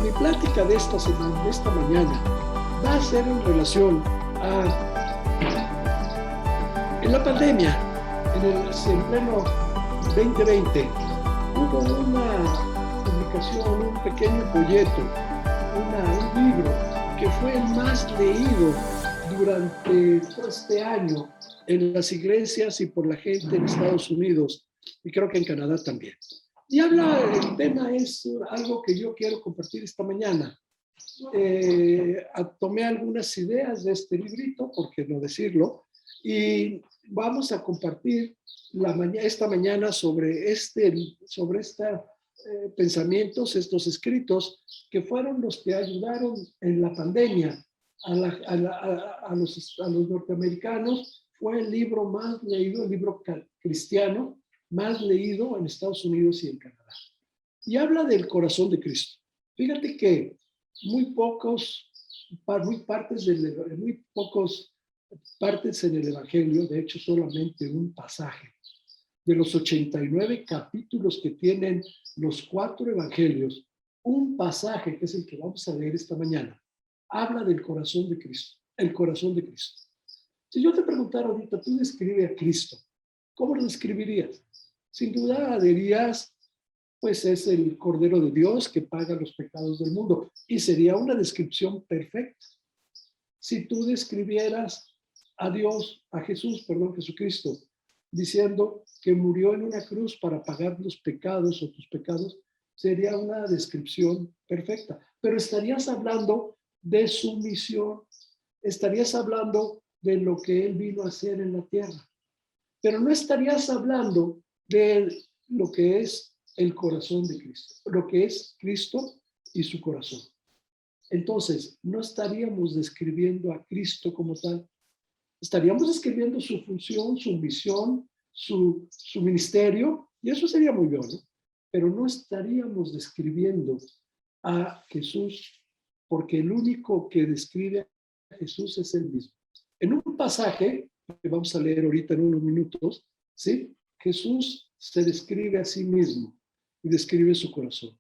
Mi plática de esta mañana va a ser en relación a en la pandemia, en pleno 2020, hubo una publicación, un pequeño folleto, un libro que fue el más leído durante todo este año en las iglesias y por la gente en Estados Unidos, y creo que en Canadá también. Y el tema es algo que yo quiero compartir esta mañana. Tomé algunas ideas de este librito, por qué no decirlo, y vamos a compartir esta mañana sobre pensamientos, estos escritos que fueron los que ayudaron en la pandemia a los norteamericanos. Fue el libro más leído, el libro cristiano más leído en Estados Unidos y en Canadá. Y habla del corazón de Cristo. Fíjate que muy pocos partes en el Evangelio, de hecho solamente un pasaje, de los 89 capítulos que tienen los 4 Evangelios, un pasaje, que es el que vamos a leer esta mañana, habla del corazón de Cristo, el corazón de Cristo. Si yo te preguntara ahorita, tú describe a Cristo, ¿cómo lo describirías? Sin duda dirías, pues es el Cordero de Dios que paga los pecados del mundo, y sería una descripción perfecta. Si tú describieras a Jesucristo, diciendo que murió en una cruz para pagar los pecados o tus pecados, sería una descripción perfecta. Pero estarías hablando de su misión, estarías hablando de lo que él vino a hacer en la tierra, pero no estarías hablando de lo que es el corazón de Cristo, lo que es Cristo y su corazón. Entonces, no estaríamos describiendo a Cristo como tal, estaríamos describiendo su función, su misión, su ministerio, y eso sería muy bueno, pero no estaríamos describiendo a Jesús, porque el único que describe a Jesús es él mismo. En un pasaje que vamos a leer ahorita en unos minutos, ¿sí? Jesús se describe a sí mismo y describe su corazón.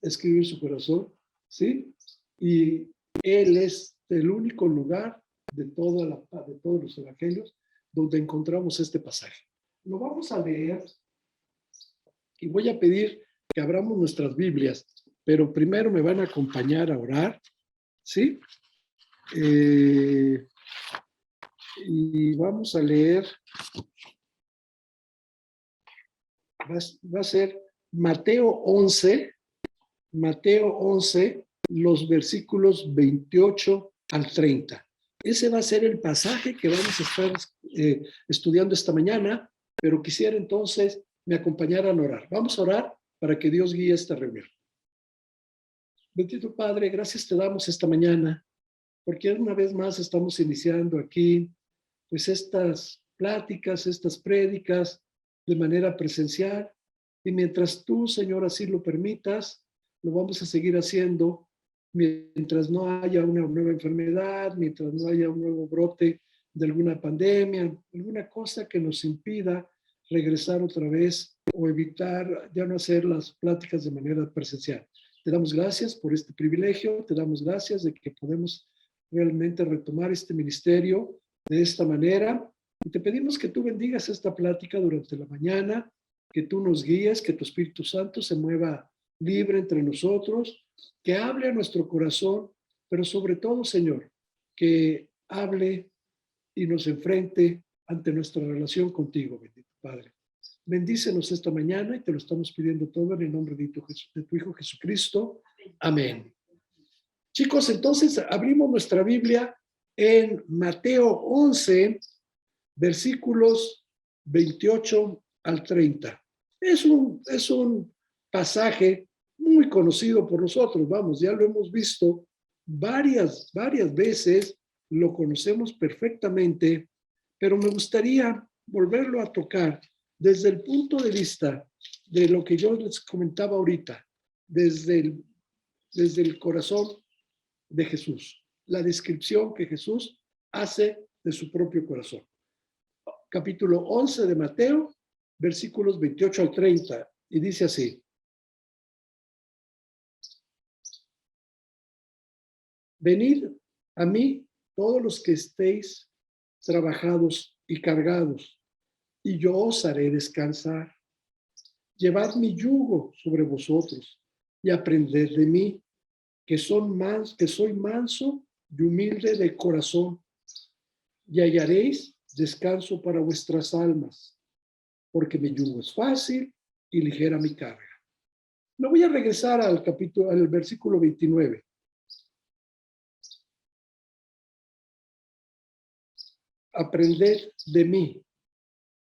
Describe su corazón, ¿sí? Y él es el único lugar de todos los evangelios donde encontramos este pasaje. Lo vamos a leer y voy a pedir que abramos nuestras Biblias, pero primero me van a acompañar a orar, ¿sí? Y vamos a leer, va a ser Mateo 11, los versículos 28 al 30. Ese va a ser el pasaje que vamos a estar estudiando esta mañana, pero quisiera entonces me acompañaran a orar. Vamos a orar para que Dios guíe esta reunión. Bendito Padre, gracias te damos esta mañana, porque una vez más estamos iniciando aquí, pues estas pláticas, estas prédicas de manera presencial, y mientras tú, Señor, así lo permitas, lo vamos a seguir haciendo mientras no haya una nueva enfermedad, mientras no haya un nuevo brote de alguna pandemia, alguna cosa que nos impida regresar otra vez o evitar ya no hacer las pláticas de manera presencial. Te damos gracias por este privilegio, te damos gracias de que podemos realmente retomar este ministerio de esta manera, y te pedimos que tú bendigas esta plática durante la mañana, que tú nos guíes, que tu Espíritu Santo se mueva libre entre nosotros, que hable a nuestro corazón, pero sobre todo, Señor, que hable y nos enfrente ante nuestra relación contigo, bendito Padre. Bendícenos esta mañana y te lo estamos pidiendo todo en el nombre de tu Hijo Jesucristo. Amén. Chicos, entonces abrimos nuestra Biblia en Mateo 11, versículos 28 al 30. Es un pasaje muy conocido por nosotros, vamos, ya lo hemos visto varias veces, lo conocemos perfectamente, pero me gustaría volverlo a tocar desde el punto de vista de lo que yo les comentaba ahorita, desde el corazón de Jesús, la descripción que Jesús hace de su propio corazón. Capítulo 11 de Mateo, versículos 28 al 30, y dice así: Venid a mí todos los que estéis trabajados y cargados, y yo os haré descansar. Llevad mi yugo sobre vosotros y aprended de mí, que soy manso y humilde de corazón, y hallaréis descanso para vuestras almas, porque mi yugo es fácil y ligera mi carga. Me voy a regresar al versículo 29. Aprended de mí,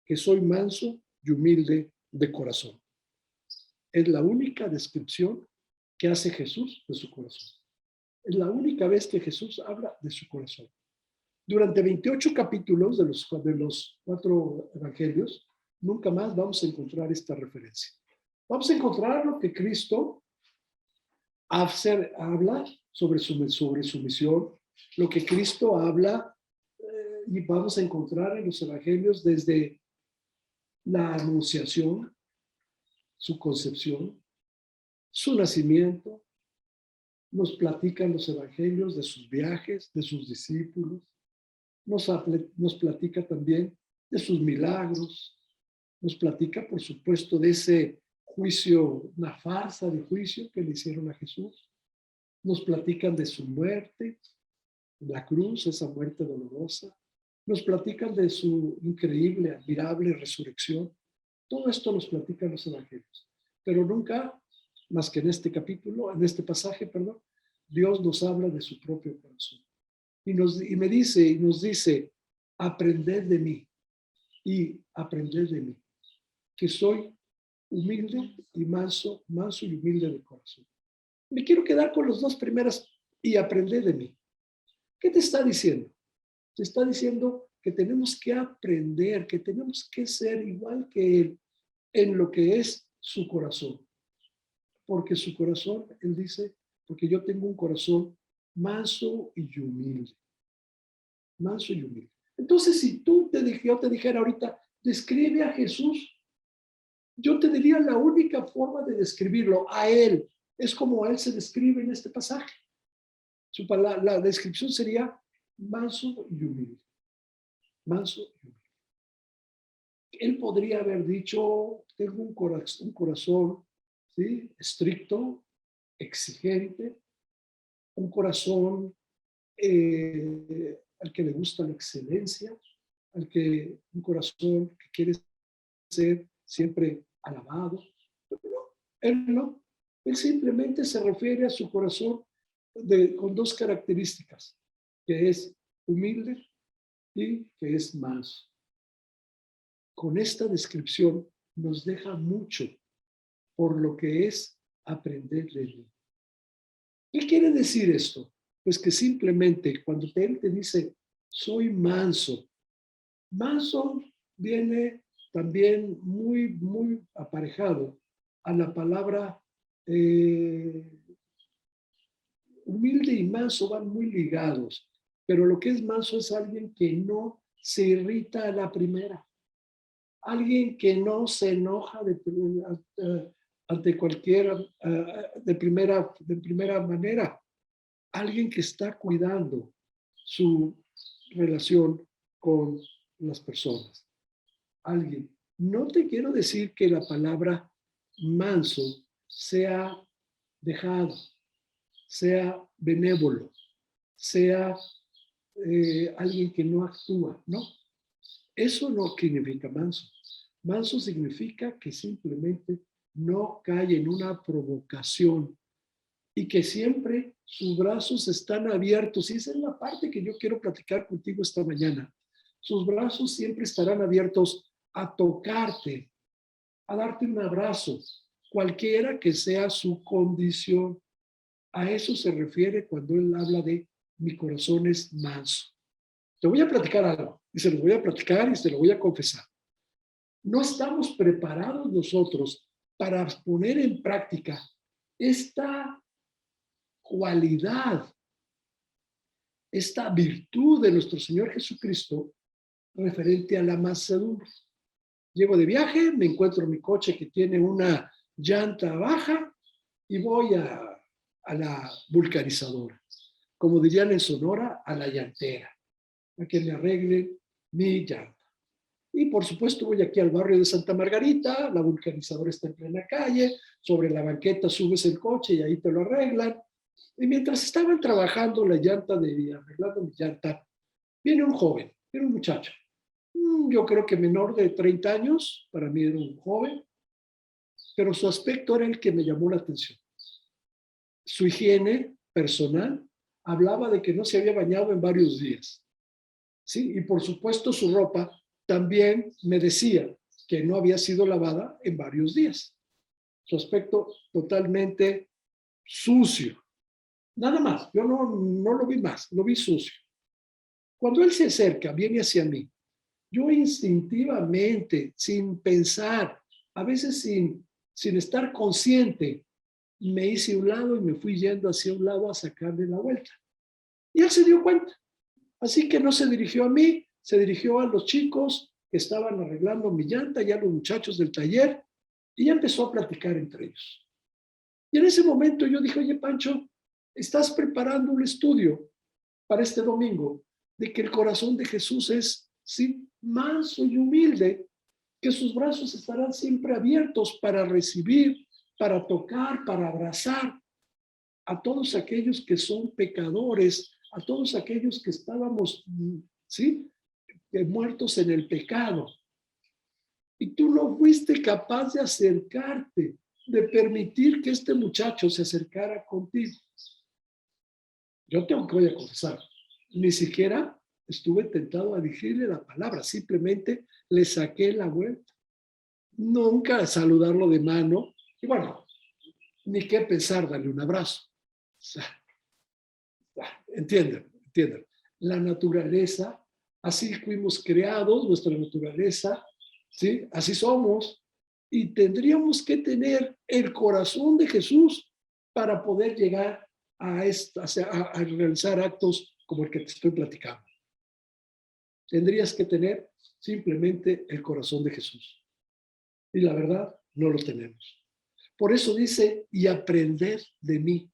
que soy manso y humilde de corazón. Es la única descripción que hace Jesús de su corazón. Es la única vez que Jesús habla de su corazón. Durante 28 capítulos de los 4 evangelios, nunca más vamos a encontrar esta referencia. Vamos a encontrar lo que Cristo habla sobre su misión, lo que Cristo habla, y vamos a encontrar en los evangelios desde la anunciación, su concepción, su nacimiento. Nos platican los evangelios de sus viajes, de sus discípulos. Nos platica también de sus milagros. Nos platica, por supuesto, de ese juicio, una farsa de juicio que le hicieron a Jesús. Nos platican de su muerte, la cruz, esa muerte dolorosa. Nos platican de su increíble, admirable resurrección. Todo esto nos platican los evangelios. Pero nunca, más que en este capítulo, en este pasaje, perdón, Dios nos habla de su propio corazón. Y nos dice, aprended de mí y aprended de mí, que soy humilde y manso y humilde de corazón. Me quiero quedar con los dos primeras y aprended de mí. ¿Qué te está diciendo? Te está diciendo que tenemos que aprender, que tenemos que ser igual que Él en lo que es su corazón. Porque su corazón, Él dice, porque yo tengo un corazón manso y humilde. Manso y humilde. Entonces, si yo te dijera ahorita, describe a Jesús, yo te diría la única forma de describirlo a Él. Es como a Él se describe en este pasaje. La descripción sería manso y humilde. Manso y humilde. Él podría haber dicho, tengo un corazón, ¿sí?, estricto, exigente, un corazón al que le gusta la excelencia, un corazón que quiere ser siempre alabado. Pero él no, él simplemente se refiere a su corazón con dos características, que es humilde y que es manso. Con esta descripción nos deja mucho por lo que es aprender de él. ¿Qué quiere decir esto? Pues que simplemente cuando él te dice, soy manso, manso viene también muy, muy aparejado a la palabra humilde y manso van muy ligados, pero lo que es manso es alguien que no se irrita a la primera, alguien que no se enoja ante cualquiera de primera manera, alguien que está cuidando su relación con las personas. Alguien. No te quiero decir que la palabra manso sea dejado, sea benévolo, sea alguien que no actúa, no. Eso no significa manso. Manso significa que simplemente no cae en una provocación y que siempre sus brazos están abiertos. Y esa es la parte que yo quiero platicar contigo esta mañana. Sus brazos siempre estarán abiertos a tocarte, a darte un abrazo, cualquiera que sea su condición. A eso se refiere cuando él habla de mi corazón es manso. Te voy a platicar algo y se lo voy a platicar y se lo voy a confesar. No estamos preparados nosotros para poner en práctica esta cualidad, esta virtud de nuestro Señor Jesucristo referente a la mansedumbre. Llego de viaje, me encuentro mi coche que tiene una llanta baja y voy a la vulcanizadora. como dirían en Sonora, a la llantera, a que me arreglen mi llanta. Y por supuesto voy aquí al barrio de Santa Margarita, la vulcanizadora está en plena calle, sobre la banqueta subes el coche y ahí te lo arreglan. Y mientras estaban trabajando arreglando mi llanta, viene un joven, viene un muchacho. Yo creo que menor de 30 años, para mí era un joven, pero su aspecto era el que me llamó la atención. Su higiene personal hablaba de que no se había bañado en varios días. ¿Sí? Y por supuesto su ropa también me decía que no había sido lavada en varios días. Su aspecto totalmente sucio. Nada más, yo no lo vi más, lo vi sucio. Cuando él se acerca, viene hacia mí, yo instintivamente, sin pensar, a veces sin estar consciente, me hice a un lado y me fui yendo hacia un lado a sacarle la vuelta. Y él se dio cuenta. Así que no se dirigió a mí, se dirigió a los chicos que estaban arreglando mi llanta y a los muchachos del taller y ya empezó a platicar entre ellos. Y en ese momento yo dije, oye Pancho, estás preparando un estudio para este domingo de que el corazón de Jesús es, sí, manso y humilde, que sus brazos estarán siempre abiertos para recibir, para tocar, para abrazar a todos aquellos que son pecadores, a todos aquellos que estábamos, ¿sí?, muertos en el pecado. Y tú no fuiste capaz de acercarte, de permitir que este muchacho se acercara contigo. Yo tengo que voy a confesar, ni siquiera estuve tentado a dirigirle la palabra, simplemente le saqué la vuelta. Nunca saludarlo de mano, y bueno, ni qué pensar darle un abrazo. O sea, entienden. La naturaleza, así fuimos creados, nuestra naturaleza, ¿sí? Así somos. Y tendríamos que tener el corazón de Jesús para poder llegar a realizar actos como el que te estoy platicando. Tendrías que tener simplemente el corazón de Jesús. Y la verdad, no lo tenemos. Por eso dice, y aprender de mí.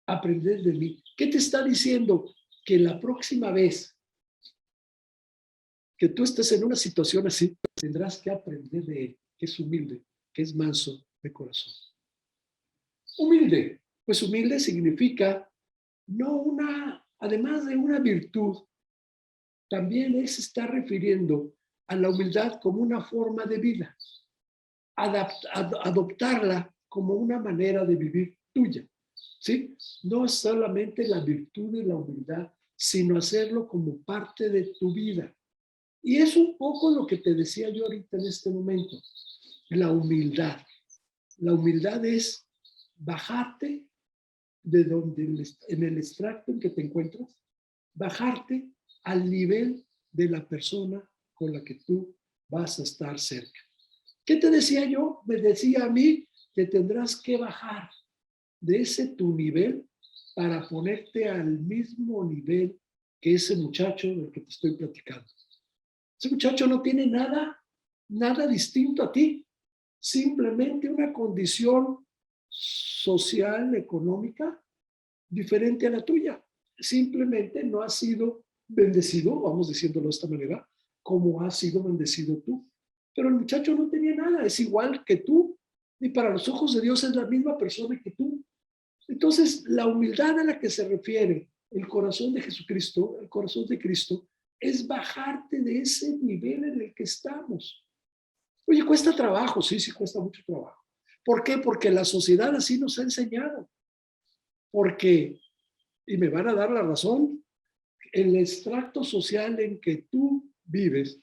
Aprender de mí. ¿Qué te está diciendo? Que la próxima vez que tú estés en una situación así, tendrás que aprender de él, que es humilde, que es manso de corazón. Humilde, pues humilde significa además de una virtud, también él se está refiriendo a la humildad como una forma de vida, adoptarla como una manera de vivir tuya, ¿sí? No es solamente la virtud de la humildad, sino hacerlo como parte de tu vida. Y es un poco lo que te decía yo ahorita en este momento, la humildad. La humildad es bajarte de donde, en el extracto en que te encuentras, bajarte al nivel de la persona con la que tú vas a estar cerca. ¿Qué te decía yo? Me decía a mí que tendrás que bajar de ese tu nivel para ponerte al mismo nivel que ese muchacho del que te estoy platicando. Ese muchacho no tiene nada distinto a ti, simplemente una condición social, económica, diferente a la tuya. Simplemente no has sido bendecido, vamos diciéndolo de esta manera, como has sido bendecido tú. Pero el muchacho no tenía nada, es igual que tú, y para los ojos de Dios es la misma persona que tú. Entonces, la humildad a la que se refiere el corazón de Jesucristo, el corazón de Cristo, es bajarte de ese nivel en el que estamos. Oye, cuesta trabajo, sí, cuesta mucho trabajo. ¿Por qué? Porque la sociedad así nos ha enseñado. Porque, y me van a dar la razón, el extracto social en que tú vives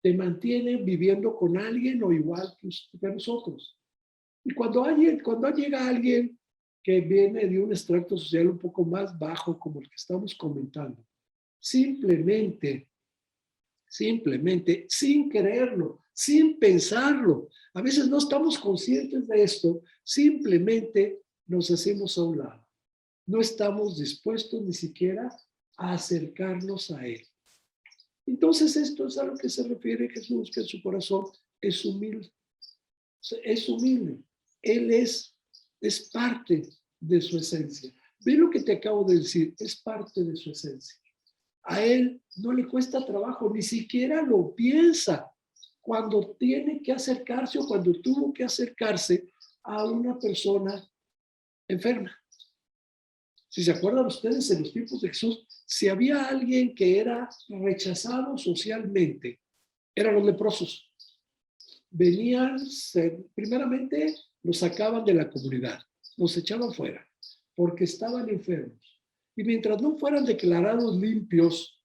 te mantiene viviendo con alguien o igual que nosotros. Y cuando llega alguien que viene de un extracto social un poco más bajo, como el que estamos comentando, simplemente, sin quererlo, sin pensarlo, a veces no estamos conscientes de esto, simplemente nos hacemos a un lado. No estamos dispuestos ni siquiera a acercarnos a Él. Entonces esto es a lo que se refiere Jesús, que en su corazón es humilde. Es humilde. Él es parte de su esencia. Ve lo que te acabo de decir, es parte de su esencia. A él no le cuesta trabajo, ni siquiera lo piensa cuando tiene que acercarse o cuando tuvo que acercarse a una persona enferma. Si se acuerdan ustedes, en los tiempos de Jesús, si había alguien que era rechazado socialmente, eran los leprosos. Venían, primeramente los sacaban de la comunidad, los echaban fuera, porque estaban enfermos. Y mientras no fueran declarados limpios,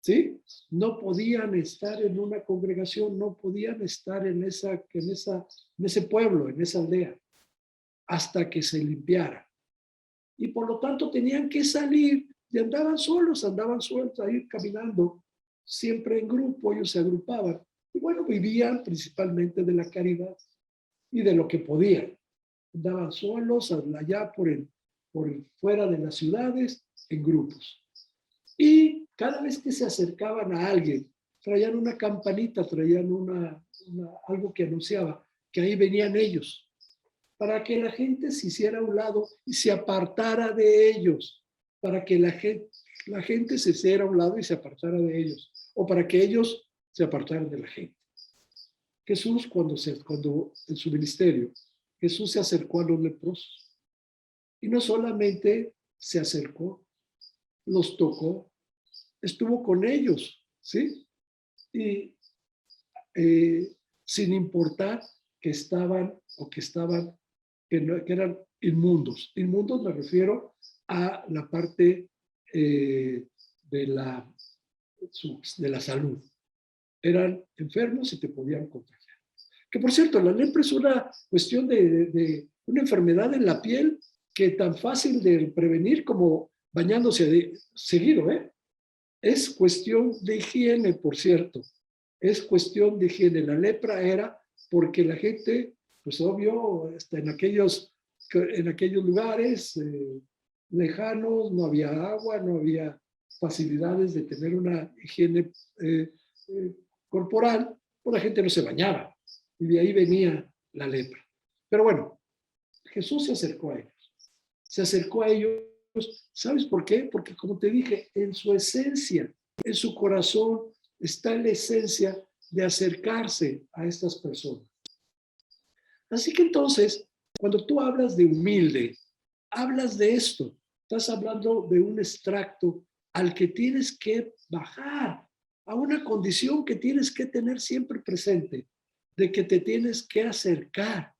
¿sí? No podían estar en una congregación, no podían estar en ese pueblo, en esa aldea, hasta que se limpiara. Y por lo tanto tenían que salir y andaban sueltos ahí caminando, siempre en grupo, ellos se agrupaban. Y bueno, vivían principalmente de la caridad y de lo que podían. Andaban solos allá fuera de las ciudades, en grupos. Y cada vez que se acercaban a alguien, traían una campanita, traían algo que anunciaba que ahí venían ellos, para que la gente se hiciera a un lado y se apartara de ellos, para que la gente se hiciera a un lado y se apartara de ellos, o para que ellos se apartaran de la gente. Jesús, cuando en su ministerio, Jesús se acercó a los leprosos. Y no solamente se acercó, los tocó, estuvo con ellos, ¿sí? Y sin importar que eran inmundos. Inmundos me refiero a la parte de la salud. Eran enfermos y te podían contagiar. Que por cierto, la lepra es una cuestión de una enfermedad en la piel que es tan fácil de prevenir como bañándose seguido, ¿eh? Es cuestión de higiene, por cierto. Es cuestión de higiene. La lepra era porque la gente, pues obvio, en aquellos lugares lejanos, no había agua, no había facilidades de tener una higiene corporal, pues la gente no se bañaba. Y de ahí venía la lepra. Pero bueno, Jesús se acercó a ellos. Se acercó a ellos. ¿Sabes por qué? Porque como te dije, en su esencia, en su corazón, está la esencia de acercarse a estas personas. Así que entonces, cuando tú hablas de humilde, hablas de esto. Estás hablando de un extracto al que tienes que bajar, a una condición que tienes que tener siempre presente, de que te tienes que acercar,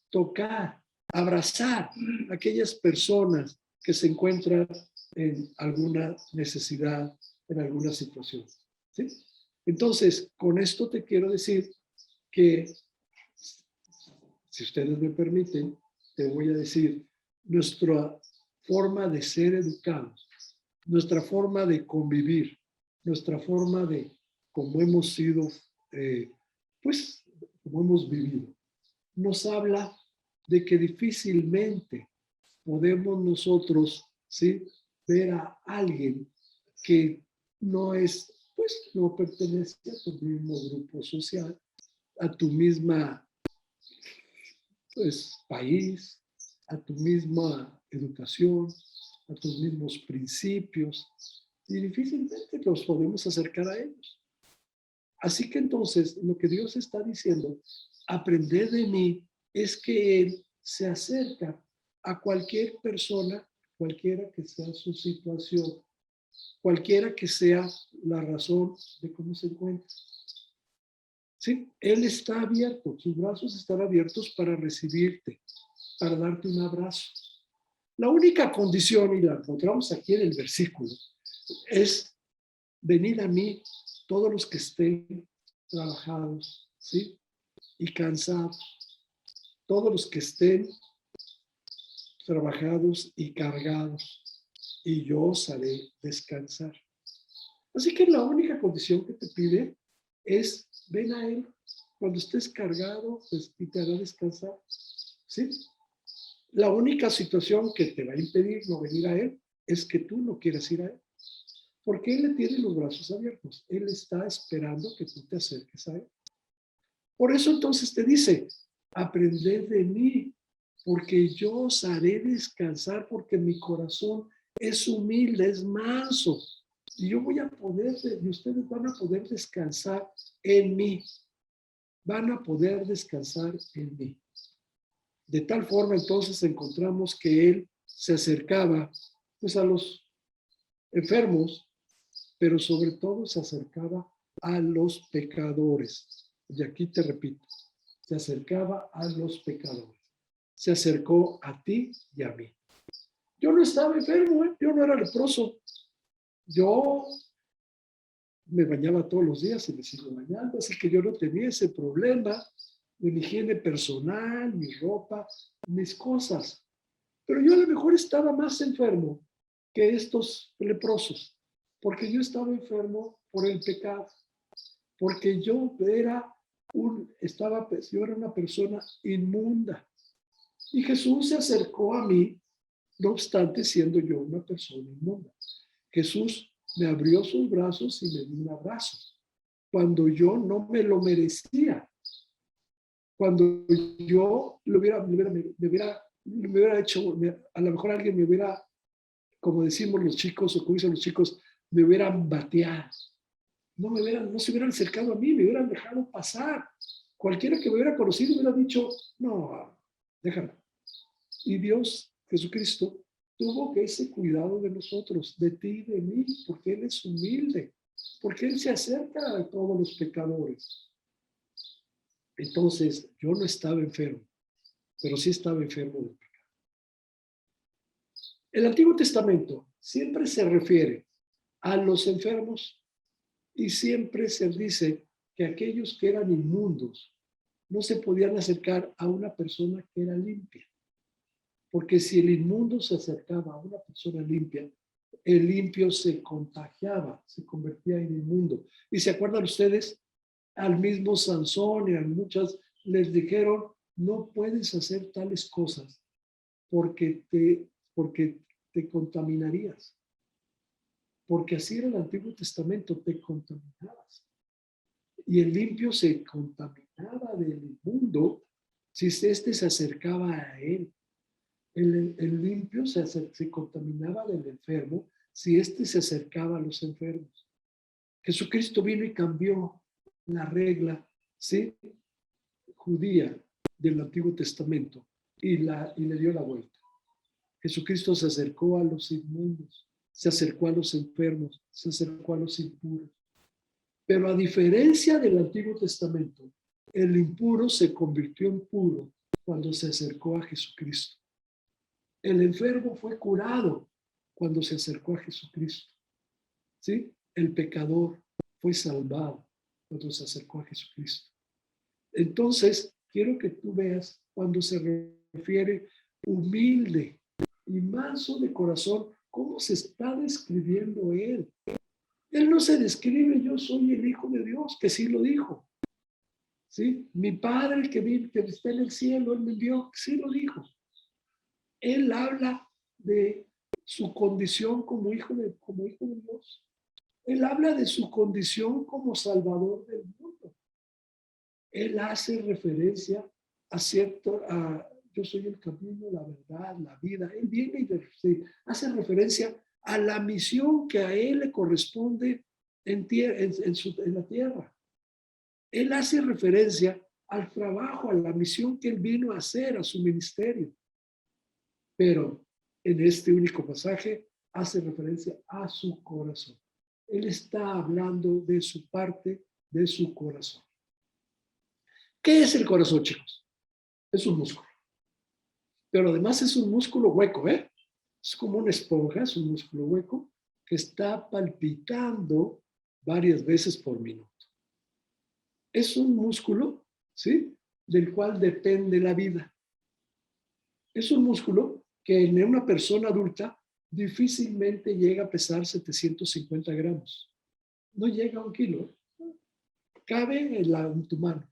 tocar, abrazar a aquellas personas que se encuentran en alguna necesidad, en alguna situación. ¿Sí? Entonces, con esto te quiero decir que, si ustedes me permiten, te voy a decir, nuestra forma de ser educados, nuestra forma de convivir, nuestra forma de cómo hemos sido, pues, como hemos vivido, nos habla de que difícilmente podemos nosotros, ¿sí?, ver a alguien que no pertenece a tu mismo grupo social, a tu misma, pues, país, a tu misma educación, a tus mismos principios, y difícilmente nos podemos acercar a ellos. Así que entonces, lo que Dios está diciendo, aprender de mí, es que Él se acerca a cualquier persona, cualquiera que sea su situación, cualquiera que sea la razón de cómo se encuentra. ¿Sí? Él está abierto, sus brazos están abiertos para recibirte, para darte un abrazo. La única condición, y la encontramos aquí en el versículo, es: venid a mí todos los que estén trabajados, ¿sí?, y cansados, todos los que estén trabajados y cargados, y yo os haré descansar. Así que la única condición que te pide es: ven a Él cuando estés cargado, pues, y te hará descansar. ¿Sí? La única situación que te va a impedir no venir a Él es que tú no quieras ir a Él. Porque Él le tiene los brazos abiertos. Él está esperando que tú te acerques a Él. Por eso entonces te dice: aprended de mí. porque yo os haré descansar, porque mi corazón es humilde, es manso, y yo voy a poder, y ustedes van a poder descansar en mí, van a poder descansar en mí. De tal forma, entonces, encontramos que él se acercaba, pues, a los enfermos, pero sobre todo se acercaba a los pecadores. Y aquí te repito, se acercaba a los pecadores. Se acercó a ti y a mí. Yo no estaba enfermo, yo no era leproso. Yo me bañaba todos los días y me sigo bañando, así que yo no tenía ese problema de mi higiene personal, mi ropa, mis cosas. Pero yo a lo mejor estaba más enfermo que estos leprosos, porque yo estaba enfermo por el pecado, porque yo era una persona inmunda. Y Jesús se acercó a mí, no obstante siendo yo una persona inmunda. Jesús me abrió sus brazos y me dio un abrazo, cuando yo no me lo merecía, cuando yo me hubiera hecho, a lo mejor alguien me hubiera, como decimos los chicos, o como dicen los chicos, me hubieran bateado. No se hubieran acercado a mí, me hubieran dejado pasar. Cualquiera que me hubiera conocido hubiera dicho, no, déjalo. Y Dios, Jesucristo, tuvo ese cuidado de nosotros, de ti y de mí, porque Él es humilde, porque Él se acerca a todos los pecadores. Entonces, yo no estaba enfermo, pero sí estaba enfermo del pecado. El Antiguo Testamento siempre se refiere a los enfermos y siempre se dice que aquellos que eran inmundos no se podían acercar a una persona que era limpia. Porque si el inmundo se acercaba a una persona limpia, el limpio se contagiaba, se convertía en inmundo. ¿Y se acuerdan ustedes? Al mismo Sansón y a muchas les dijeron, no puedes hacer tales cosas porque te contaminarías. Porque así era el Antiguo Testamento, te contaminabas. Y el limpio se contaminaba del inmundo si éste se acercaba a él. El limpio se contaminaba del enfermo si éste se acercaba a los enfermos. Jesucristo vino y cambió la regla, ¿sí?, judía del Antiguo Testamento y le dio la vuelta. Jesucristo se acercó a los inmundos, se acercó a los enfermos, se acercó a los impuros. Pero a diferencia del Antiguo Testamento, el impuro se convirtió en puro cuando se acercó a Jesucristo. El enfermo fue curado cuando se acercó a Jesucristo. ¿Sí? El pecador fue salvado cuando se acercó a Jesucristo. Entonces, quiero que tú veas cuando se refiere humilde y manso de corazón, cómo se está describiendo él. Él no se describe, yo soy el Hijo de Dios, que sí lo dijo. ¿Sí? Mi Padre, el que está en el cielo, Él me envió, sí lo dijo. Él habla de su condición como hijo de Dios. Él habla de su condición como Salvador del mundo. Él hace referencia yo soy el camino, la verdad, la vida. Él viene y hace referencia a la misión que a él le corresponde en la tierra. Él hace referencia al trabajo, a la misión que él vino a hacer, a su ministerio. Pero en este único pasaje hace referencia a su corazón. Él está hablando de su parte, de su corazón. ¿Qué es el corazón, chicos? Es un músculo. Pero además es un músculo hueco, ¿eh? Es como una esponja, es un músculo hueco que está palpitando varias veces por minuto. Es un músculo, ¿sí?, del cual depende la vida. Es un músculo que en una persona adulta difícilmente llega a pesar 750 gramos. No llega a 1 kilo. Cabe en tu mano.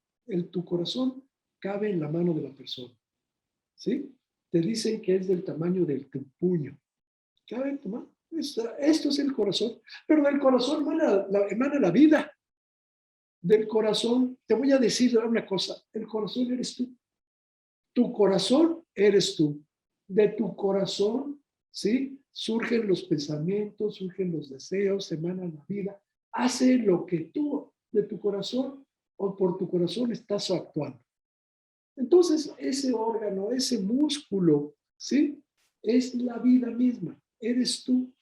Tu corazón cabe en la mano de la persona. ¿Sí? Te dicen que es del tamaño de tu puño. Cabe en tu mano. Esto es el corazón. Pero del corazón emana la vida. Del corazón, te voy a decir una cosa. El corazón eres tú. Tu corazón eres tú. De tu corazón, ¿sí? Surgen los pensamientos, surgen los deseos, emanan la vida. Hace lo que tú, de tu corazón o por tu corazón, estás actuando. Entonces, ese órgano, ese músculo, ¿sí? Es la vida misma, eres tú.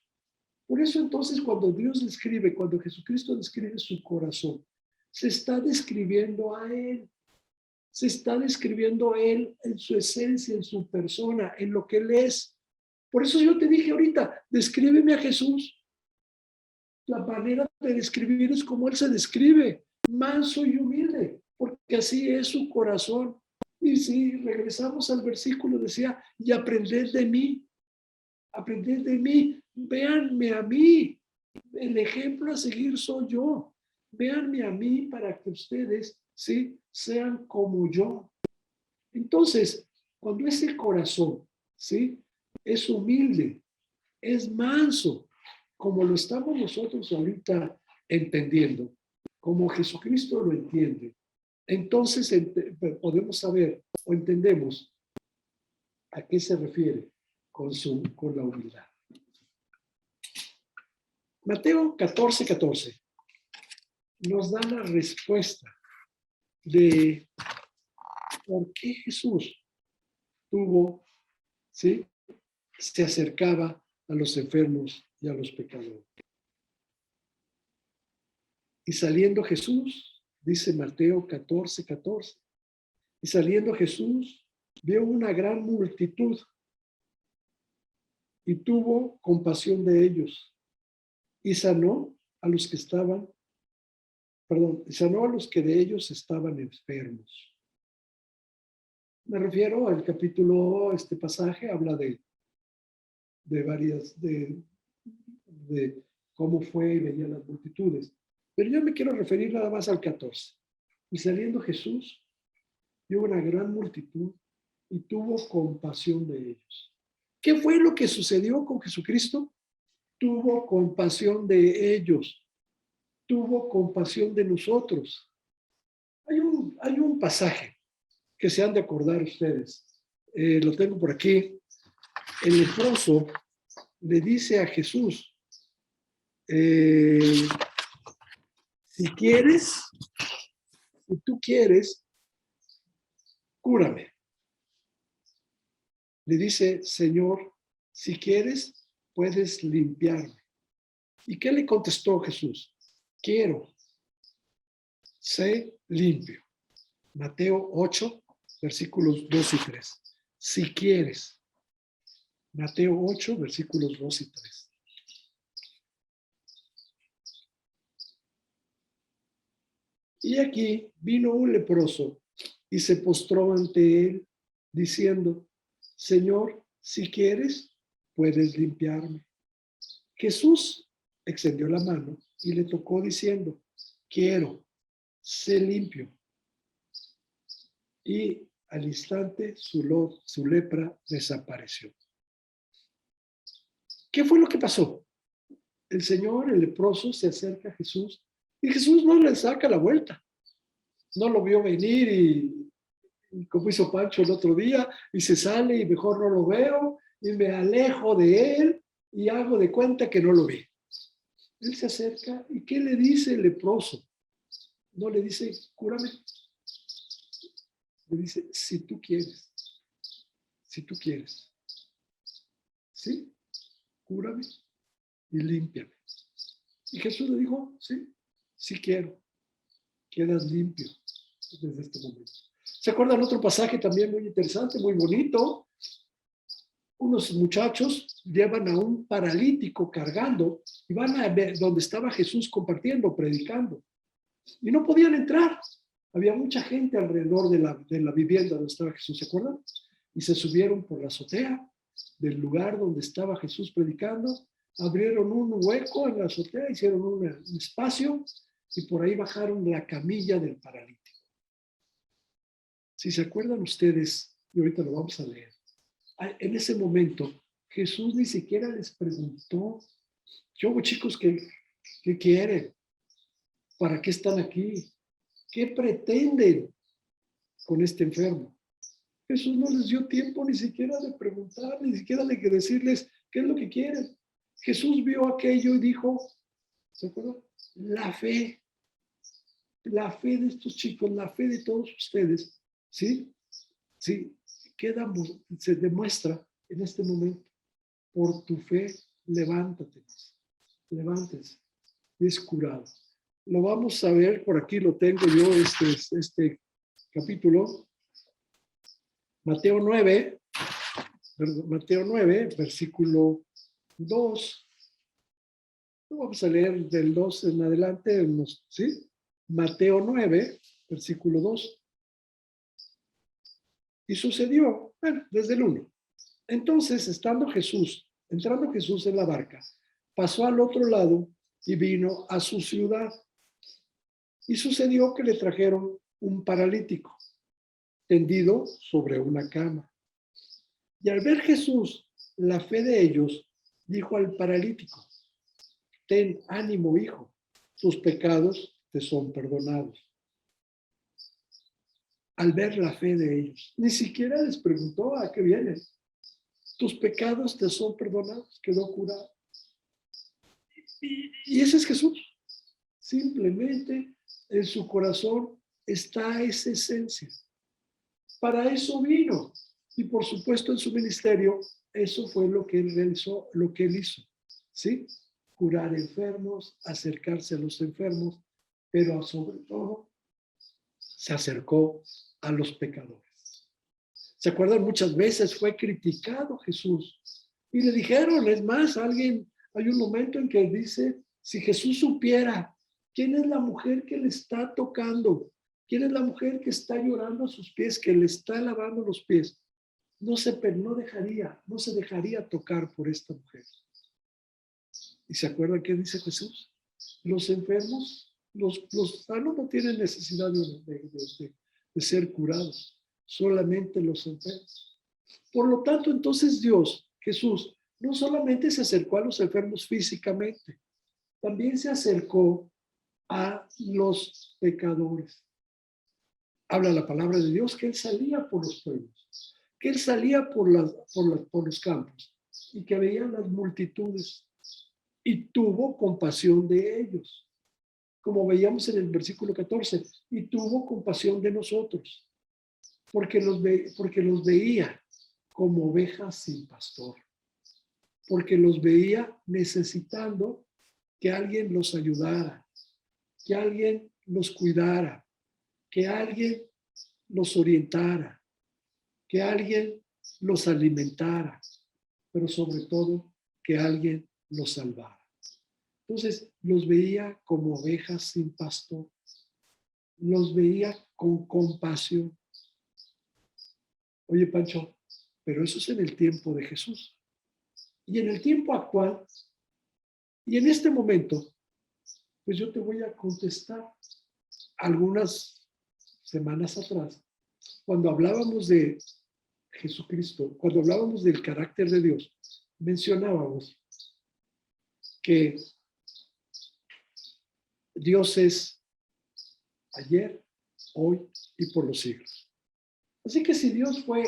Por eso entonces cuando Dios describe, cuando Jesucristo describe su corazón, se está describiendo a Él. Se está describiendo a Él en su esencia, en su persona, en lo que Él es. Por eso yo te dije ahorita, descríbeme a Jesús. La manera de describir es como Él se describe, manso y humilde, porque así es su corazón. Y si regresamos al versículo, decía, y aprended de mí, véanme a mí. El ejemplo a seguir soy yo. Véanme a mí para que ustedes, ¿sí?, sean como yo. Entonces, cuando ese corazón, ¿sí?, es humilde, es manso, como lo estamos nosotros ahorita entendiendo, como Jesucristo lo entiende, entonces podemos saber o entendemos a qué se refiere con la humildad. Mateo 14:14 nos da la respuesta de por qué Jesús tuvo, ¿sí?, se acercaba a los enfermos y a los pecadores. Y saliendo Jesús, dice Mateo 14:14, y saliendo Jesús vio una gran multitud y tuvo compasión de ellos y sanó a los que estaban, sanó a los que de ellos estaban enfermos. Me refiero al capítulo, este pasaje habla de varias, de cómo fue y veía las multitudes. Pero yo me quiero referir nada más al 14. Y saliendo Jesús, vio una gran multitud y tuvo compasión de ellos. ¿Qué fue lo que sucedió con Jesucristo? Tuvo compasión de ellos. Tuvo compasión de nosotros. Hay un pasaje que se han de acordar ustedes. Lo tengo por aquí. El leproso le dice a Jesús, si quieres, si tú quieres, cúrame. Le dice, Señor, si quieres, puedes limpiarme. ¿Y qué le contestó Jesús? Quiero, sé limpio. Mateo 8, versículos 2 y 3. Si quieres. Mateo 8, versículos 2 y 3. Y aquí vino un leproso y se postró ante él, diciendo, Señor, si quieres, puedes limpiarme. Jesús extendió la mano y le tocó diciendo, quiero, sé limpio. Y al instante su lepra desapareció. ¿Qué fue lo que pasó? El Señor, el leproso, se acerca a Jesús y Jesús no le saca la vuelta. No lo vio venir y como hizo Pancho el otro día, y se sale y mejor no lo veo y me alejo de él y hago de cuenta que no lo vi. Él se acerca y ¿qué le dice el leproso? No le dice, cúrame. Le dice, si tú quieres. Si tú quieres. ¿Sí? Cúrame y límpiame. Y Jesús le dijo, sí, sí quiero. Quedas limpio desde este momento. ¿Se acuerdan otro pasaje también muy interesante, muy bonito? Unos muchachos llevan a un paralítico cargando y van a ver donde estaba Jesús compartiendo, predicando. Y no podían entrar. Había mucha gente alrededor de la vivienda donde estaba Jesús, ¿se acuerdan? Y se subieron por la azotea del lugar donde estaba Jesús predicando, abrieron un hueco en la azotea, hicieron un espacio y por ahí bajaron la camilla del paralítico. Si se acuerdan ustedes, y ahorita lo vamos a leer, en ese momento Jesús ni siquiera les preguntó, ¿qué hubo, chicos? ¿Qué quieren? ¿Para qué están aquí? ¿Qué pretenden con este enfermo? Jesús no les dio tiempo ni siquiera de preguntar, ni siquiera de decirles qué es lo que quieren. Jesús vio aquello y dijo, ¿se acuerdan? La fe de estos chicos, la fe de todos ustedes, ¿sí? Sí, se demuestra en este momento. Por tu fe, levántate, levántese, es curado. Lo vamos a ver, por aquí lo tengo yo, este capítulo, Mateo 9, versículo 2. Vamos a leer del 2 en adelante, ¿sí? Mateo 9, versículo 2. Y sucedió, bueno, desde el 1. Entonces, entrando Jesús en la barca, pasó al otro lado y vino a su ciudad. Y sucedió que le trajeron un paralítico, tendido sobre una cama. Y al ver Jesús la fe de ellos, dijo al paralítico, ten ánimo, hijo, tus pecados te son perdonados. Al ver la fe de ellos, ni siquiera les preguntó a qué vienen. Tus pecados te son perdonados, quedó curado. Y ese es Jesús. Simplemente en su corazón está esa esencia. Para eso vino. Y por supuesto en su ministerio, eso fue lo que él realizó, lo que él hizo. ¿Sí? Curar enfermos, acercarse a los enfermos, pero sobre todo se acercó a los pecadores. ¿Se acuerdan? Muchas veces fue criticado Jesús. Y le dijeron, es más, hay un momento en que dice, si Jesús supiera quién es la mujer que le está tocando, quién es la mujer que está llorando a sus pies, que le está lavando los pies, no se dejaría tocar por esta mujer. ¿Y se acuerdan qué dice Jesús? Los enfermos, los sanos no tienen necesidad de ser curados, solamente los enfermos. Por lo tanto, entonces Jesús, no solamente se acercó a los enfermos físicamente, también se acercó a los pecadores. Habla la palabra de Dios que él salía por los pueblos, que él salía por los campos y que veía las multitudes y tuvo compasión de ellos. Como veíamos en el versículo 14, y tuvo compasión de nosotros, porque los veía como ovejas sin pastor, porque los veía necesitando que alguien los ayudara, que alguien los cuidara, que alguien los orientara, que alguien los alimentara, pero sobre todo que alguien los salvara. Entonces los veía como ovejas sin pastor, los veía con compasión. Oye, Pancho, pero eso es en el tiempo de Jesús. Y en el tiempo actual, y en este momento, pues yo te voy a contestar. Algunas semanas atrás, cuando hablábamos de Jesucristo, cuando hablábamos del carácter de Dios, mencionábamos que Dios es ayer, hoy y por los siglos. Así que si Dios fue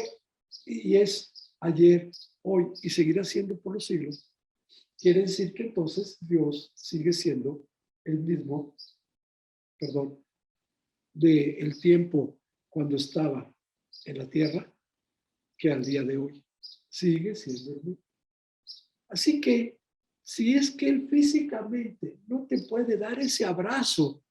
y es ayer, hoy y seguirá siendo por los siglos, quiere decir que entonces Dios sigue siendo el mismo, del tiempo cuando estaba en la tierra que al día de hoy. Sigue siendo el mismo. Así que si es que Él físicamente no te puede dar ese abrazo,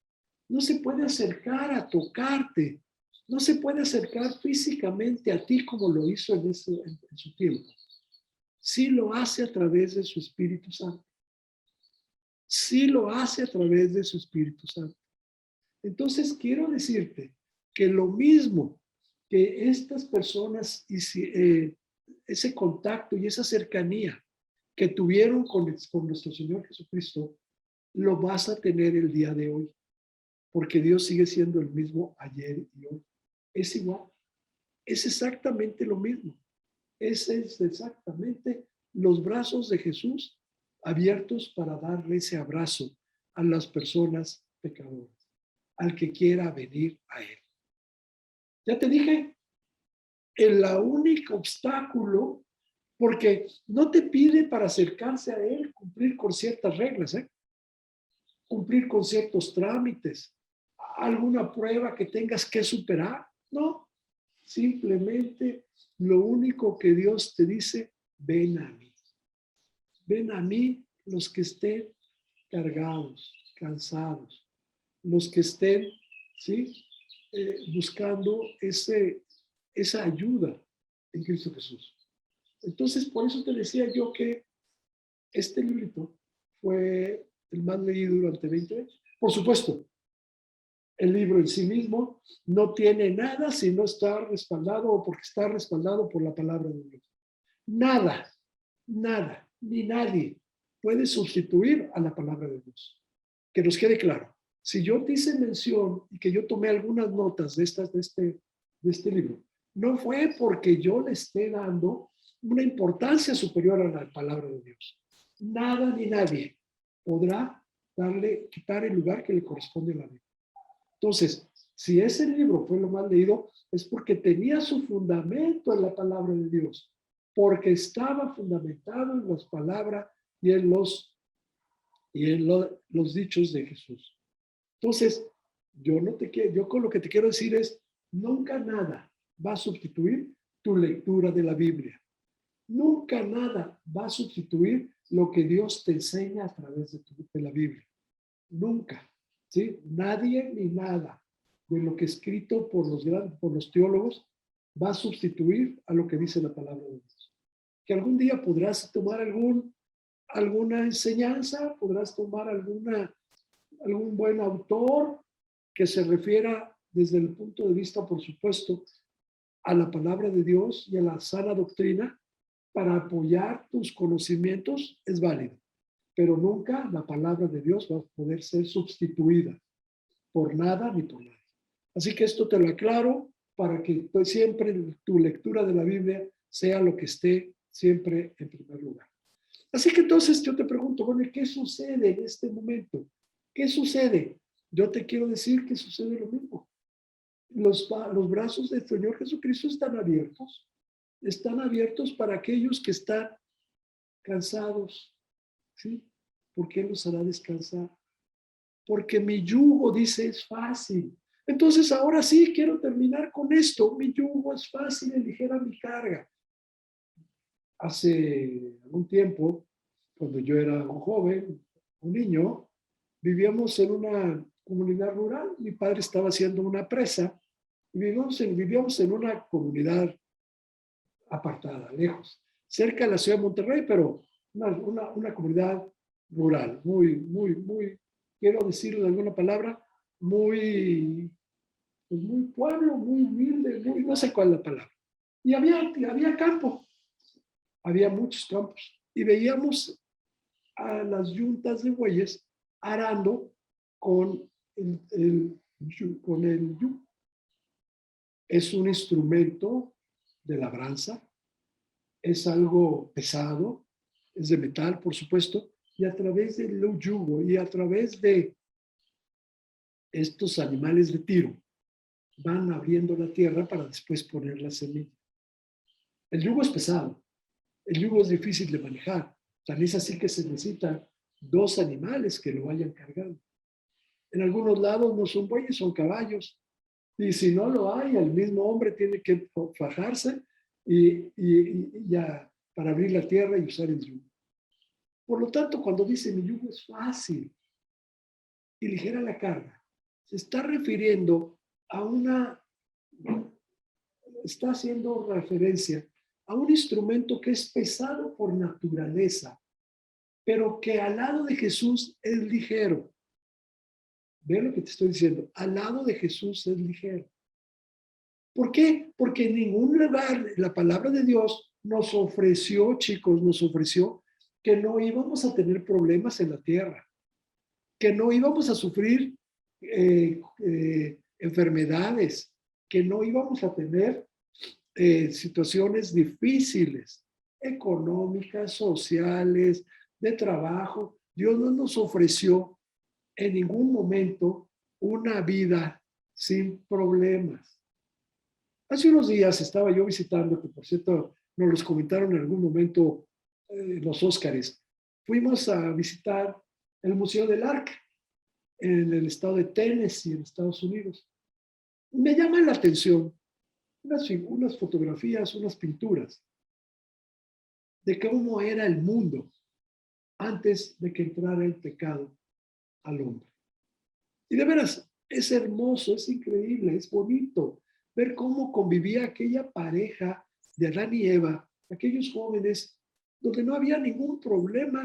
no se puede acercar a tocarte, no se puede acercar físicamente a ti como lo hizo en su tiempo. Sí lo hace a través de su Espíritu Santo. Sí lo hace a través de su Espíritu Santo. Entonces quiero decirte que lo mismo que estas personas, ese contacto y esa cercanía que tuvieron con nuestro Señor Jesucristo, lo vas a tener el día de hoy, porque Dios sigue siendo el mismo ayer y hoy. Es igual, es exactamente lo mismo. Ese es exactamente los brazos de Jesús abiertos para darle ese abrazo a las personas pecadoras, al que quiera venir a Él. Ya te dije el único obstáculo, porque no te pide para acercarse a él cumplir con ciertas reglas, cumplir con ciertos trámites, alguna prueba que tengas que superar. No, simplemente lo único que Dios te dice, ven a mí los que estén cargados, cansados, los que estén, ¿sí? Buscando esa ayuda en Cristo Jesús. Entonces, por eso te decía yo que este librito fue el más leído durante 20 años. Por supuesto, el libro en sí mismo no tiene nada si no está respaldado o porque está respaldado por la palabra de Dios. Nada, nada, ni nadie puede sustituir a la palabra de Dios. Que nos quede claro. Si yo te hice mención y que yo tomé algunas notas de este libro, no fue porque yo le esté dando una importancia superior a la palabra de Dios. Nada ni nadie podrá quitar el lugar que le corresponde a la Biblia. Entonces, si ese libro fue lo más leído, es porque tenía su fundamento en la palabra de Dios, porque estaba fundamentado en las palabras y en los dichos de Jesús. Entonces, yo con lo que te quiero decir es, nunca nada va a sustituir tu lectura de la Biblia. Nunca nada va a sustituir lo que Dios te enseña a través de la Biblia. Nunca, ¿sí? Nadie ni nada de lo que es escrito por los teólogos va a sustituir a lo que dice la palabra de Dios. Que algún día podrás tomar alguna enseñanza, podrás tomar algún buen autor que se refiera desde el punto de vista, por supuesto, a la palabra de Dios y a la sana doctrina para apoyar tus conocimientos, es válido. Pero nunca la palabra de Dios va a poder ser sustituida por nada ni por nadie. Así que esto te lo aclaro para que siempre tu lectura de la Biblia sea lo que esté siempre en primer lugar. Así que entonces yo te pregunto, bueno, ¿qué sucede en este momento? ¿Qué sucede? Yo te quiero decir que sucede lo mismo. Los brazos del Señor Jesucristo están abiertos para aquellos que están cansados, ¿sí? ¿Por qué los hará descansar? Porque mi yugo, dice, es fácil. Entonces, ahora sí, quiero terminar con esto. Mi yugo es fácil y ligera mi carga. Hace algún tiempo, cuando yo era un joven, un niño, vivíamos en una comunidad rural. Mi padre estaba haciendo una presa y vivíamos en una comunidad apartada, lejos, cerca de la ciudad de Monterrey, pero una comunidad rural, muy, quiero decirlo de alguna palabra, muy pueblo, muy humilde, no sé cuál es la palabra. Y había campo, había muchos campos, y veíamos a las yuntas de bueyes arando con el yugo. Es un instrumento de labranza, es algo pesado, es de metal, por supuesto, y a través del yugo y a través de estos animales de tiro van abriendo la tierra para después poner la semilla. El yugo es pesado, el yugo es difícil de manejar, tan es así que se necesitan 2 animales que lo vayan cargando. En algunos lados no son bueyes, son caballos, y si no lo hay, el mismo hombre tiene que fajarse y ya para abrir la tierra y usar el yugo. Por lo tanto, cuando dice mi yugo es fácil y ligera la carga, se está refiriendo a está haciendo referencia a un instrumento que es pesado por naturaleza, pero que al lado de Jesús es ligero. Ve lo que te estoy diciendo, al lado de Jesús es ligero. ¿Por qué? Porque en ningún lugar la palabra de Dios nos ofreció, chicos, nos ofreció que no íbamos a tener problemas en la tierra, que no íbamos a sufrir enfermedades, que no íbamos a tener situaciones difíciles, económicas, sociales, de trabajo. Dios no nos ofreció en ningún momento una vida sin problemas. Hace unos días estaba yo visitando, que por cierto nos los comentaron en algún momento los Óscares. Fuimos a visitar el Museo del Arca en el estado de Tennessee, en Estados Unidos. Me llama la atención unas fotografías, unas pinturas de cómo era el mundo antes de que entrara el pecado al hombre. Y de veras, es hermoso, es increíble, es bonito ver cómo convivía aquella pareja de Adán y Eva, aquellos jóvenes, donde no había ningún problema,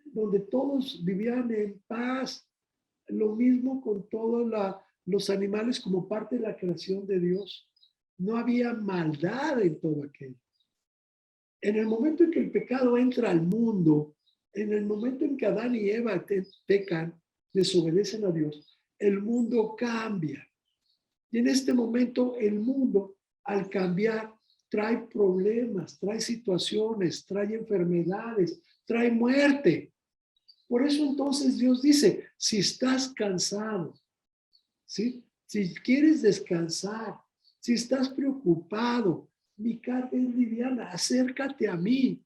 donde todos vivían en paz. Lo mismo con todos los animales como parte de la creación de Dios. No había maldad en todo aquello. En el momento en que el pecado entra al mundo, en el momento en que Adán y Eva pecan, desobedecen a Dios, el mundo cambia. Y en este momento el mundo, al cambiar, trae problemas, trae situaciones, trae enfermedades, trae muerte. Por eso entonces Dios dice, si estás cansado, ¿sí? Si quieres descansar, si estás preocupado, mi carga es liviana, acércate a mí,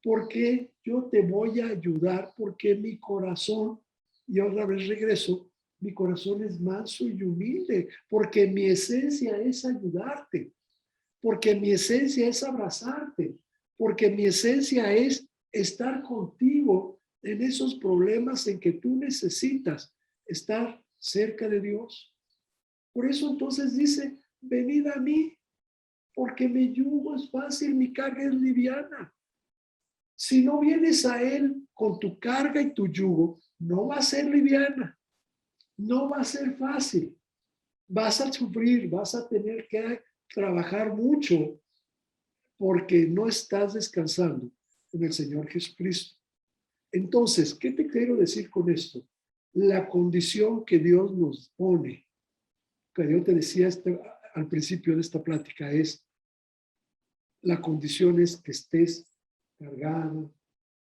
porque yo te voy a ayudar, porque mi corazón, y otra vez regreso, mi corazón es manso y humilde, porque mi esencia es ayudarte, porque mi esencia es abrazarte, porque mi esencia es estar contigo en esos problemas en que tú necesitas estar cerca de Dios. Por eso entonces dice, venid a mí, porque mi yugo es fácil, mi carga es liviana. Si no vienes a Él con tu carga y tu yugo, no va a ser liviana, no va a ser fácil. Vas a sufrir, vas a tener que trabajar mucho porque no estás descansando en el Señor Jesucristo. Entonces, ¿qué te quiero decir con esto? La condición que Dios nos pone, que yo te decía al principio de esta plática, es la condición es que estés cargado,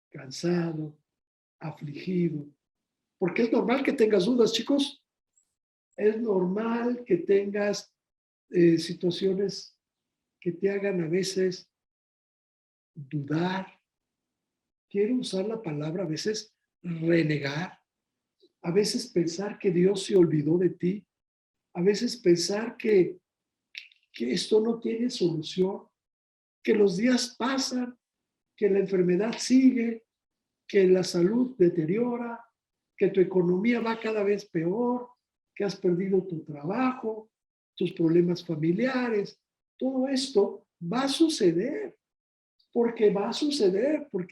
cansado, afligido. Porque es normal que tengas dudas, chicos. Es normal que tengas situaciones que te hagan a veces dudar. Quiero usar la palabra a veces renegar. A veces pensar que Dios se olvidó de ti. A veces pensar que esto no tiene solución. Que los días pasan, que la enfermedad sigue, que la salud deteriora, que tu economía va cada vez peor, que has perdido tu trabajo, tus problemas familiares. Todo esto va a suceder, porque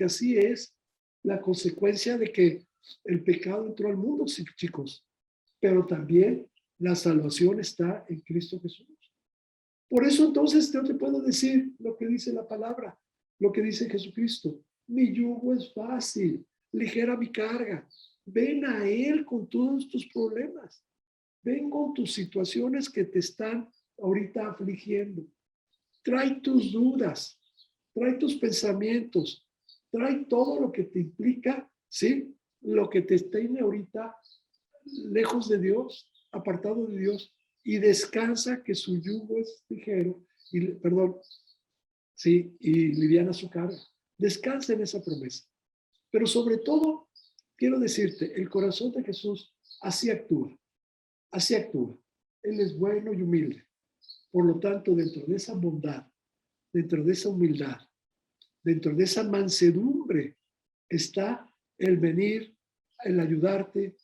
así es la consecuencia de que el pecado entró al mundo, chicos. Pero también la salvación está en Cristo Jesús. Por eso entonces yo te puedo decir lo que dice la palabra, lo que dice Jesucristo. Mi yugo es fácil, ligera mi carga. Ven a Él con todos tus problemas. Ven con tus situaciones que te están ahorita afligiendo. Trae tus dudas, trae tus pensamientos, trae todo lo que te implica, ¿sí? Lo que te tiene ahorita lejos de Dios, apartado de Dios, y descansa que su yugo es ligero, y, perdón, sí, y liviana su carga. Descansa en esa promesa. Pero sobre todo, quiero decirte, el corazón de Jesús así actúa, así actúa. Él es bueno y humilde. Por lo tanto, dentro de esa bondad, dentro de esa humildad, dentro de esa mansedumbre, está el venir, el ayudarte,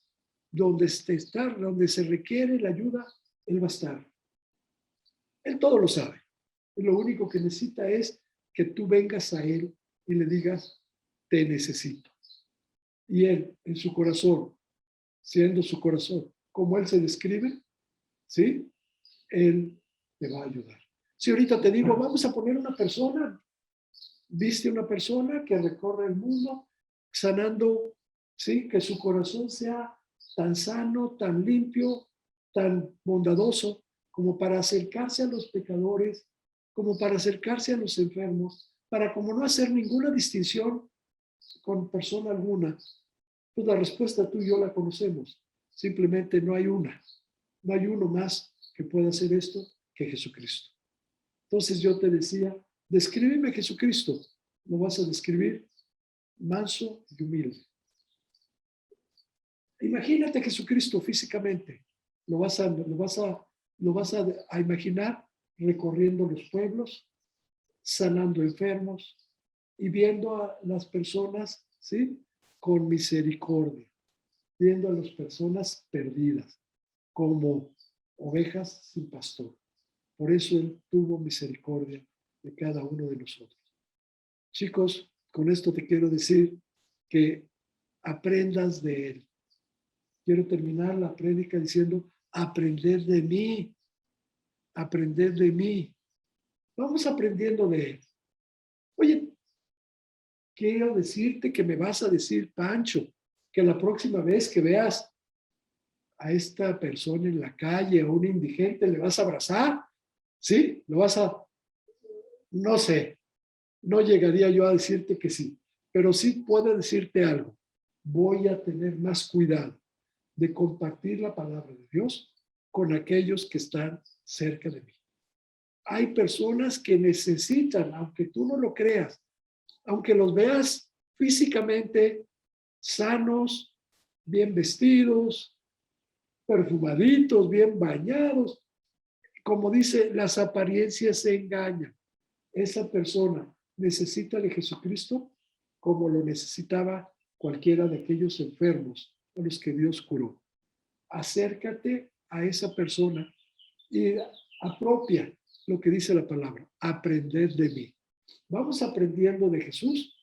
donde estar, donde se requiere la ayuda, Él va a estar. Él todo lo sabe. Lo único que necesita es que tú vengas a Él y le digas, te necesito. Y Él, en su corazón, siendo su corazón, como Él se describe, ¿sí? Él te va a ayudar. Si ahorita te digo, vamos a poner una persona, viste una persona que recorre el mundo sanando, ¿sí? Que su corazón sea tan sano, tan limpio, tan bondadoso, como para acercarse a los pecadores, como para acercarse a los enfermos, para como no hacer ninguna distinción con persona alguna. Pues la respuesta tú y yo la conocemos. Simplemente no hay una. No hay uno más que pueda hacer esto que Jesucristo. Entonces yo te decía, descríbeme a Jesucristo. Lo vas a describir manso y humilde. Imagínate a Jesucristo físicamente. Lo vas a imaginar recorriendo los pueblos, sanando enfermos y viendo a las personas, ¿sí? Con misericordia, viendo a las personas perdidas como ovejas sin pastor. Por eso Él tuvo misericordia de cada uno de nosotros. Chicos, con esto te quiero decir que aprendas de Él. Quiero terminar la prédica diciendo, aprender de mí, aprender de mí. Vamos aprendiendo de Él. Oye, quiero decirte que me vas a decir, Pancho, que la próxima vez que veas a esta persona en la calle, a un indigente, le vas a abrazar, ¿sí? Lo vas a, no sé, no llegaría yo a decirte que sí, pero sí puedo decirte algo. Voy a tener más cuidado de compartir la palabra de Dios con aquellos que están cerca de mí. Hay personas que necesitan, aunque tú no lo creas, aunque los veas físicamente sanos, bien vestidos, perfumaditos, bien bañados, como dice, las apariencias se engañan. Esa persona necesita de Jesucristo como lo necesitaba cualquiera de aquellos enfermos a los que Dios curó. Acércate a esa persona y apropia lo que dice la palabra, aprender de mí. Vamos aprendiendo de Jesús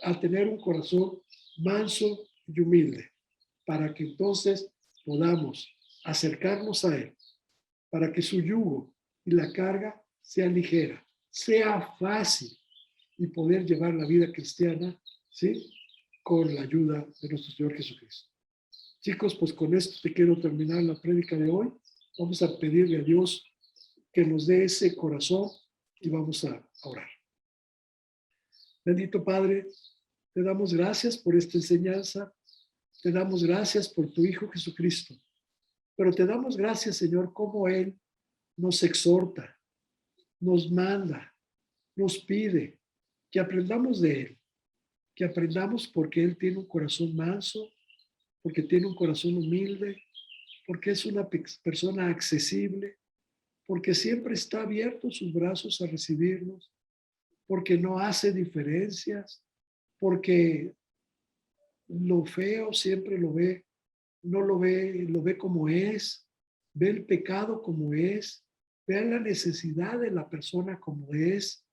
a tener un corazón manso y humilde, para que entonces podamos acercarnos a Él, para que su yugo y la carga sea ligera, sea fácil y poder llevar la vida cristiana, ¿sí? Con la ayuda de nuestro Señor Jesucristo. Chicos, pues con esto te quiero terminar la prédica de hoy. Vamos a pedirle a Dios que nos dé ese corazón y vamos a orar. Bendito Padre, te damos gracias por esta enseñanza, te damos gracias por tu Hijo Jesucristo, pero te damos gracias, Señor, como Él nos exhorta, nos manda, nos pide que aprendamos de Él, que aprendamos porque Él tiene un corazón manso, porque tiene un corazón humilde, porque es una persona accesible, porque siempre está abierto sus brazos a recibirnos, porque no hace diferencias, porque lo feo siempre lo ve, no lo ve, lo ve como es, ve el pecado como es, ve la necesidad de la persona como es,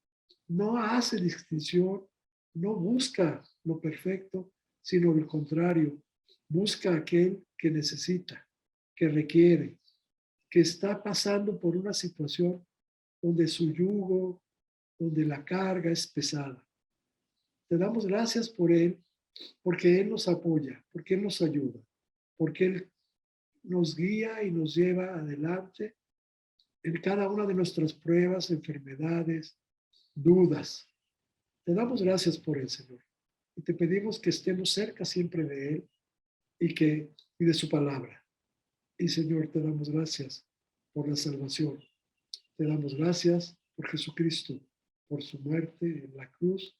no hace distinción, no busca lo perfecto, sino al contrario, busca aquel que necesita, que requiere, que está pasando por una situación donde su yugo, donde la carga es pesada. Te damos gracias por Él, porque Él nos apoya, porque Él nos ayuda, porque Él nos guía y nos lleva adelante en cada una de nuestras pruebas, enfermedades, dudas. Te damos gracias por Él, Señor. Y te pedimos que estemos cerca siempre de Él y de su palabra. Y Señor, te damos gracias por la salvación. Te damos gracias por Jesucristo, por su muerte en la cruz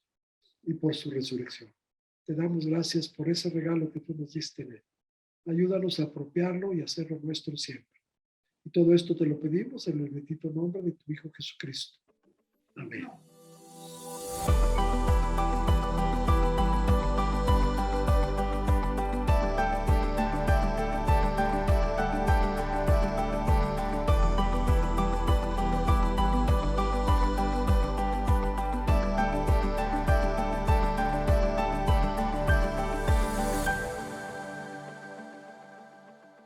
y por su resurrección. Te damos gracias por ese regalo que tú nos diste en Él. Ayúdanos a apropiarlo y hacerlo nuestro siempre. Y todo esto te lo pedimos en el bendito nombre de tu Hijo Jesucristo. Amén.